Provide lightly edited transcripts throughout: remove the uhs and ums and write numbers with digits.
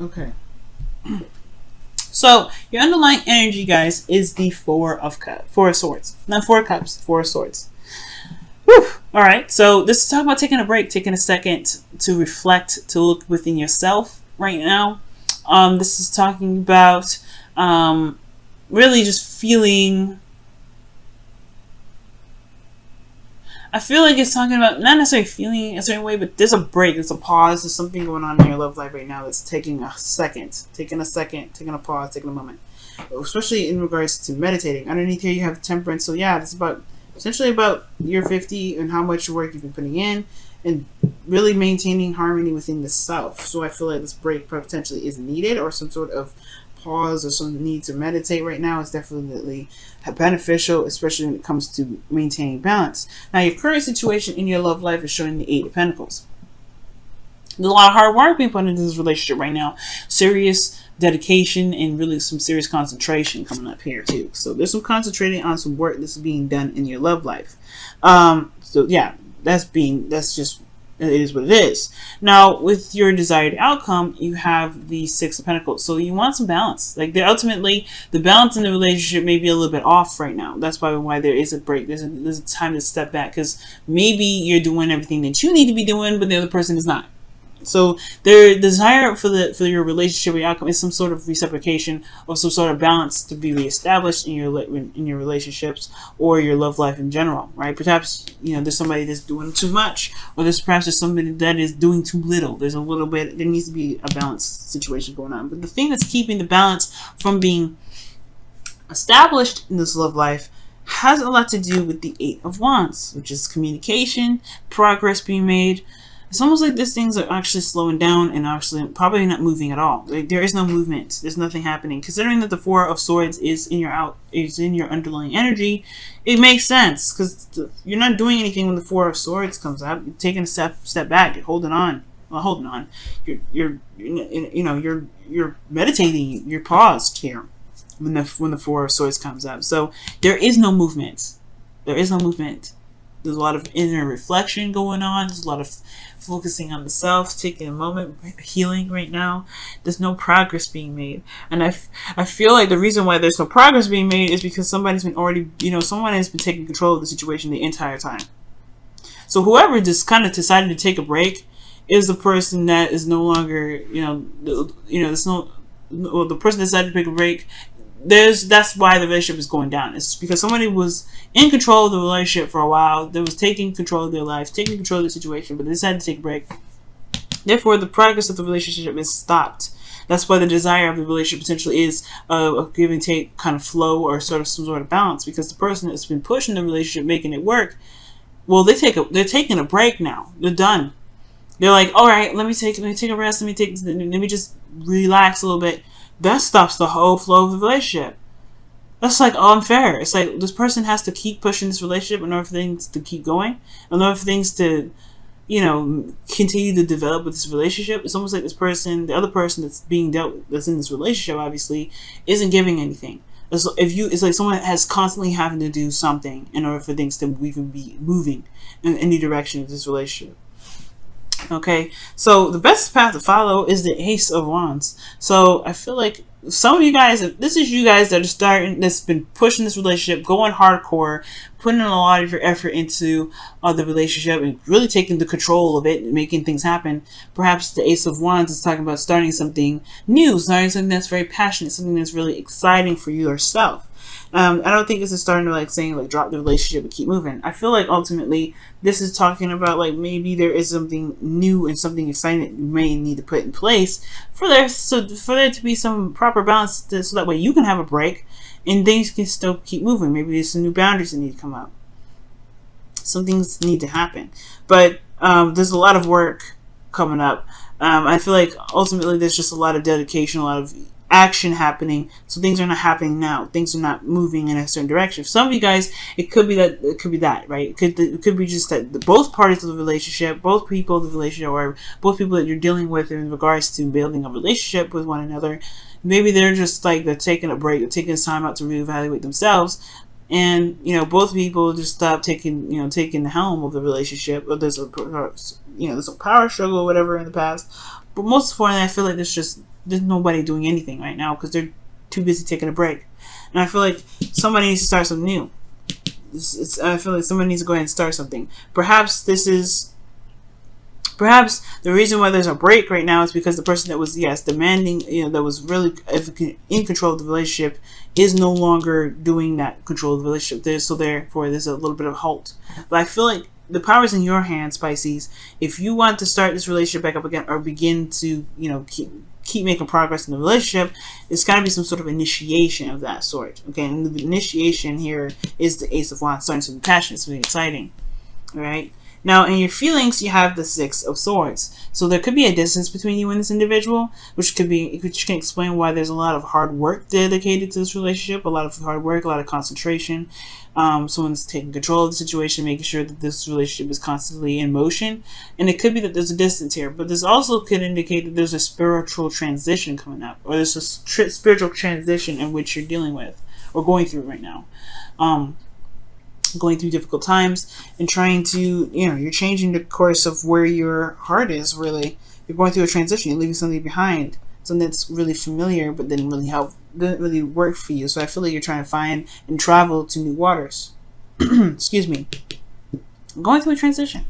Okay. So your underlying energy, guys, is the Four of Swords, not Four of Cups, Four of Swords. Whew. All right. So this is talking about taking a break, taking a second to reflect, to look within yourself right now. This is talking about really just feeling. I feel like it's talking about not necessarily feeling a certain way, but there's a break, there's a pause, there's something going on in your love life right now that's taking a second, taking a pause, taking a moment. Especially in regards to meditating. Underneath here you have temperance, so yeah, it's about essentially about your 50 and how much work you've been putting in and really maintaining harmony within the self. So I feel like this break potentially is needed, or some sort of pause or some need to meditate right now is definitely beneficial, especially when it comes to maintaining balance. Now, your current situation in your love life is showing the Eight of Pentacles. There's a lot of hard work being put into this relationship right now. Serious dedication and really some serious concentration coming up here too. So there's some concentrating on some work that's being done in your love life. So yeah, that's just, it is what it is. Now, with your desired outcome, you have the Six of Pentacles. So you want some balance. Like, ultimately, the balance in the relationship may be a little bit off right now. That's why there is a break. There's a time to step back, because maybe you're doing everything that you need to be doing, but the other person is not. So their desire for your relationship or outcome is some sort of reciprocation or some sort of balance to be reestablished in your relationships or your love life in general, right? Perhaps there's somebody that's doing too much, or there's somebody that is doing too little. There's a little bit. There needs to be a balanced situation going on. But the thing that's keeping the balance from being established in this love life has a lot to do with the Eight of Wands, which is communication, progress being made. It's almost like these things are actually slowing down and actually probably not moving at all. Like, there is no movement. There's nothing happening. Considering that the Four of Swords is in your underlying energy, it makes sense, because you're not doing anything when the Four of Swords comes up. You're taking a step back. You're holding on. Well, holding on. You're meditating. You're paused here when the Four of Swords comes up. So there is no movement. There is no movement. There's a lot of inner reflection going on. There's a lot of focusing on the self, taking a moment, healing right now. There's no progress being made. And I feel like the reason why there's no progress being made is because someone has been taking control of the situation the entire time. So whoever just kind of decided to take a break is the person that is no longer, the person that decided to take a break. That's why the relationship is going down. It's because somebody was in control of the relationship for a while. They was taking control of their life, taking control of the situation, but they decided to take a break. Therefore, the progress of the relationship is stopped. That's why the desire of the relationship potentially is a give and take kind of flow, or sort of some sort of balance, because the person that's been pushing the relationship, making it work, well, they're taking a break now. They're done. They're like, all right, let me take a rest. Let me just relax a little bit. That stops the whole flow of the relationship. That's like unfair. It's like this person has to keep pushing this relationship in order for things to keep going, in order for things to, continue to develop with this relationship. It's almost like this person, the other person that's that's in this relationship, obviously, isn't giving anything. It's like someone has constantly having to do something in order for things to even be moving in any direction of this relationship. Okay, so the best path to follow is the Ace of Wands. So I feel like some of you guys, this is you guys that are that's been pushing this relationship, going hardcore, putting in a lot of your effort into the relationship and really taking the control of it and making things happen. Perhaps the Ace of Wands is talking about starting something new, starting something that's very passionate, something that's really exciting for you yourself. I don't think this is starting to saying drop the relationship and keep moving. I feel like ultimately this is talking about maybe there is something new and something exciting that you may need to put in place for there to be some proper balance, so that way you can have a break and things can still keep moving. Maybe there's some new boundaries that need to come up. Some things need to happen, but there's a lot of work coming up. I feel like ultimately there's just a lot of dedication, a lot of action happening, so things are not happening now. Things are not moving in a certain direction. For some of you guys, it could be that, right? It could be just that both parties of the relationship, both people of the relationship, or both people that you're dealing with in regards to building a relationship with one another, maybe they're just they're taking a break, they're taking time out to reevaluate themselves, and both people just stop taking the helm of the relationship. Or there's a power struggle or whatever in the past. But most importantly, I feel like there's just there's nobody doing anything right now because they're too busy taking a break. And I feel like somebody needs to start something new. I feel like somebody needs to go ahead and start something. Perhaps the reason why there's a break right now is because the person that was, yes, demanding, that was really in control of the relationship is no longer doing that control of the relationship. So therefore, there's a little bit of halt. But I feel like the power is in your hands, Pisces. If you want to start this relationship back up again or begin to, keep making progress in the relationship, it's got to be some sort of initiation of that sort. Okay, and the initiation here is the Ace of Wands, starting something passionate, something exciting. All right. Now, in your feelings, you have the Six of Swords. So there could be a distance between you and this individual, which can explain why there's a lot of hard work dedicated to this relationship, a lot of hard work, a lot of concentration. Someone's taking control of the situation, making sure that this relationship is constantly in motion. And it could be that there's a distance here, but this also could indicate that there's a spiritual transition coming up, or there's a spiritual transition in which you're dealing with or going through right now. Going through difficult times and trying to, you're changing the course of where your heart is, really. You're going through a transition. You're leaving something behind, something that's really familiar but didn't really work for you. So I feel like you're trying to find and travel to new waters. Excuse me. Going through a transition.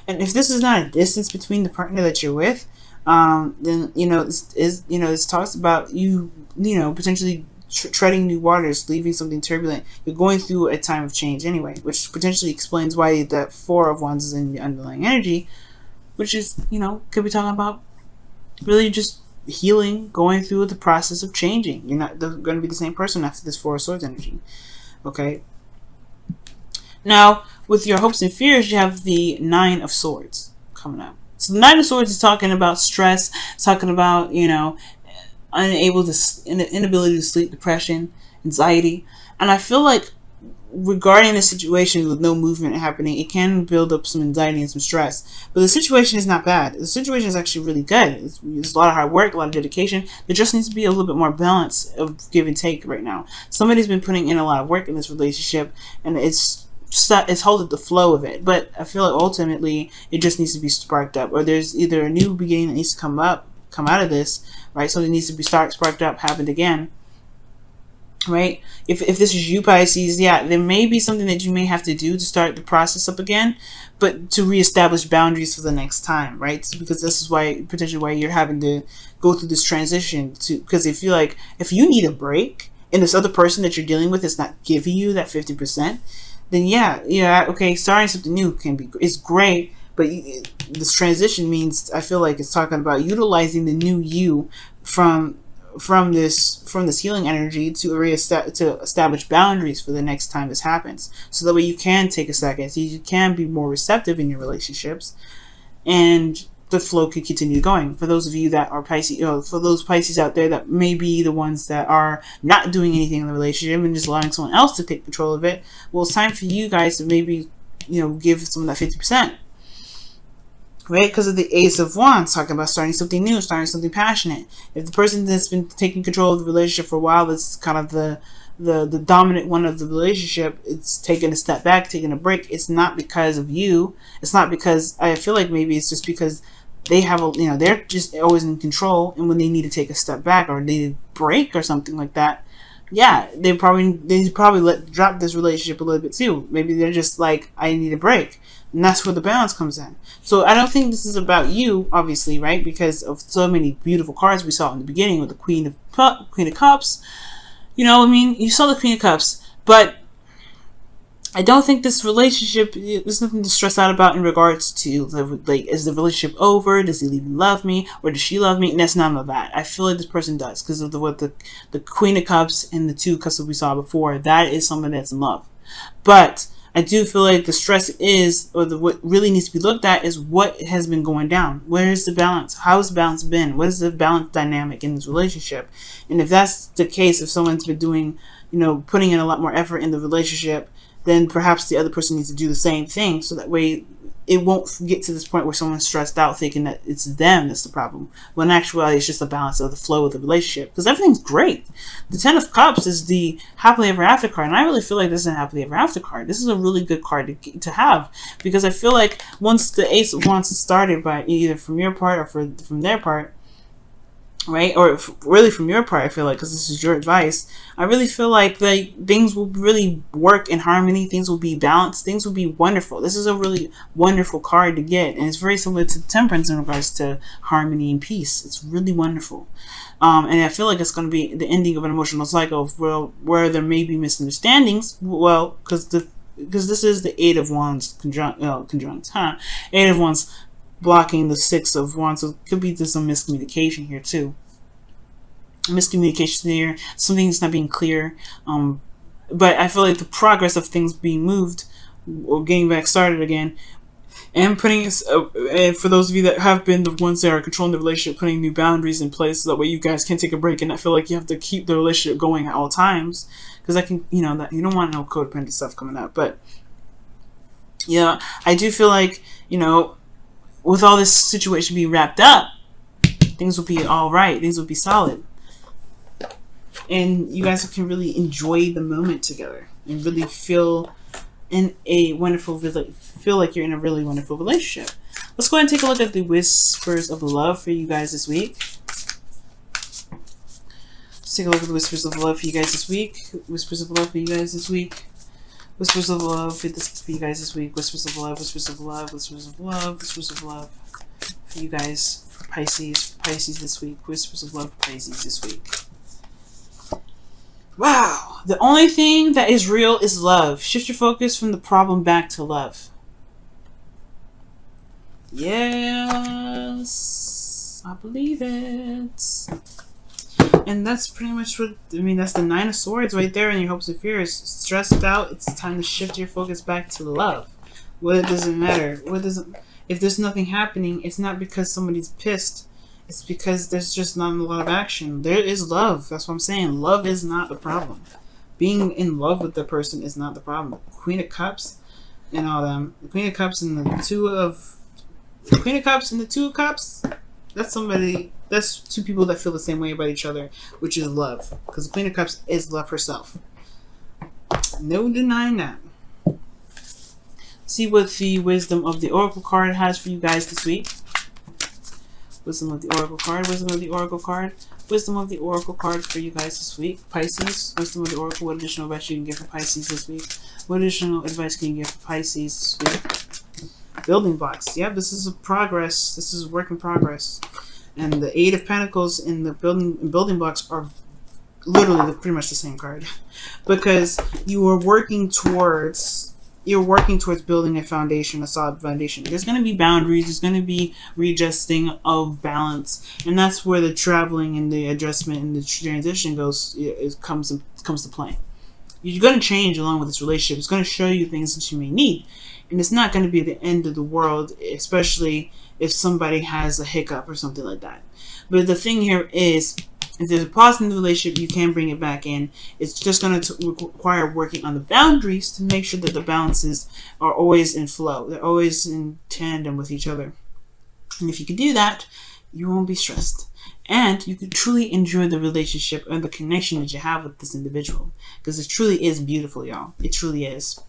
And if this is not a distance between the partner that you're with, then, this talks about you, potentially treading new waters, leaving something turbulent. You're going through a time of change anyway, which potentially explains why that Four of Wands is in the underlying energy, which is, could be talking about really just healing, going through the process of changing. You're not going to be the same person after this Four of Swords energy. Okay. Now, with your hopes and fears, you have the Nine of Swords coming up. So the Nine of Swords is talking about stress, it's talking about, inability to sleep, depression, anxiety. And I feel like regarding the situation with no movement happening, it can build up some anxiety and some stress. But the situation is not bad. The situation is actually really good. It's a lot of hard work, a lot of dedication. There just needs to be a little bit more balance of give and take right now. Somebody's been putting in a lot of work in this relationship, and it's halted the flow of it. But I feel like ultimately it just needs to be sparked up, or there's either a new beginning that needs to come out of this, right? Something needs to be sparked up, happened again, right? If this is you, Pisces, yeah, there may be something that you may have to do to start the process up again, but to reestablish boundaries for the next time, right? Because this is potentially why you're having to go through this transition, because if you need a break and this other person that you're dealing with is not giving you that 50%, then yeah, okay, starting something new is great. But this transition means, I feel like it's talking about utilizing the new you from this healing energy to establish boundaries for the next time this happens. So that way you can take a second, so you can be more receptive in your relationships, and the flow can continue going. For those of you that are Pisces, for those Pisces out there that may be the ones that are not doing anything in the relationship and just allowing someone else to take control of it, well, it's time for you guys to maybe, give some of that 50%. Right? Because of the Ace of Wands, talking about starting something new, starting something passionate. If the person that's been taking control of the relationship for a while, that's kind of the dominant one of the relationship, it's taking a step back, taking a break. It's not because of you. It's not because, I feel like maybe it's just because they have they're just always in control, and when they need to take a step back or they need a break or something like that, yeah, they probably drop this relationship a little bit too. Maybe they're just like, I need a break. And that's where the balance comes in. So I don't think this is about you, obviously, right? Because of so many beautiful cards we saw in the beginning with the Queen of Cups. You saw the Queen of Cups. But I don't think this relationship, there's nothing to stress out about in regards to, is the relationship over? Does he even love me? Or does she love me? And that's none of that. I feel like this person does, because of what the Queen of Cups and the Two of Cups that we saw before. That is someone that's in love. But I do feel like the stress is, or what really needs to be looked at is what has been going down. Where is the balance? How has the balance been? What is the balance dynamic in this relationship? And if that's the case, if someone's been doing, putting in a lot more effort in the relationship, then perhaps the other person needs to do the same thing, so that way it won't get to this point where someone's stressed out thinking that it's them that's the problem, when in actuality it's just a balance of the flow of the relationship, because everything's great. The Ten of Cups is the happily ever after card, and I really feel like this is a happily ever after card. This is a really good card to have, because I feel like once the Ace of Wands is started, by either from your part or from their part, right? Or really from your part, I feel like, because this is your advice, I really feel like things will really work in harmony. Things will be balanced. Things will be wonderful. This is a really wonderful card to get, and it's very similar to Temperance in regards to harmony and peace. It's really wonderful. And I feel like it's going to be the ending of an emotional cycle where there may be misunderstandings. Well, because this is the Eight of Wands conjunct, Eight of Wands blocking the Six of Wands, so it could be just some miscommunication here too. Miscommunication here, something's not being clear. But I feel like the progress of things being moved or getting back started again, and putting and for those of you that have been the ones that are controlling the relationship, putting new boundaries in place so that way you guys can take a break and not feel like you have to keep the relationship going at all times, because I can, that you don't want no codependent stuff coming up. But yeah, I do feel like, with all this situation being wrapped up, things will be all right. Things will be solid, and you guys can really enjoy the moment together and really feel like you're in a really wonderful relationship. Let's go ahead and take a look at the whispers of love for you guys this week. Let's take a look at the whispers of love for you guys this week. Whispers of love for you guys this week. Whispers of love for you guys this week. Whispers of love, whispers of love, whispers of love, whispers of love for you guys, for Pisces this week. Whispers of love for Pisces this week. Wow. The only thing that is real is love. Shift your focus from the problem back to love. Yes. I believe it. And that's pretty much that's the Nine of Swords right there in your hopes and fears. Stressed out, it's time to shift your focus back to love. Well, it doesn't matter. If there's nothing happening, it's not because somebody's pissed. It's because there's just not a lot of action. There is love. That's what I'm saying. Love is not the problem. Being in love with the person is not the problem. Queen of Cups and all them. The Queen of Cups and the Two of Cups. That's two people that feel the same way about each other, which is love. Because the Queen of Cups is love herself. No denying that. See what the Wisdom of the Oracle card has for you guys this week. Wisdom of the Oracle card. Wisdom of the Oracle card. Wisdom of the Oracle card for you guys this week. Pisces. Wisdom of the Oracle. What additional advice you can give for Pisces this week? What additional advice can you give for Pisces this week? Building blocks. Yep, this is a progress. This is a work in progress. And the Eight of Pentacles in the building blocks are literally pretty much the same card. Because you are working towards building a foundation, a solid foundation. There's going to be boundaries. There's going to be readjusting of balance, and that's where the traveling and the adjustment and the transition comes to play. You're going to change along with this relationship. It's going to show you things that you may need, and it's not going to be the end of the world, especially if somebody has a hiccup or something like that. But the thing here is, if there's a pause in the relationship, you can bring it back in. It's just going to require working on the boundaries to make sure that the balances are always in flow. They're always in tandem with each other. And if you can do that, you won't be stressed. And you can truly enjoy the relationship and the connection that you have with this individual. Because it truly is beautiful, y'all. It truly is.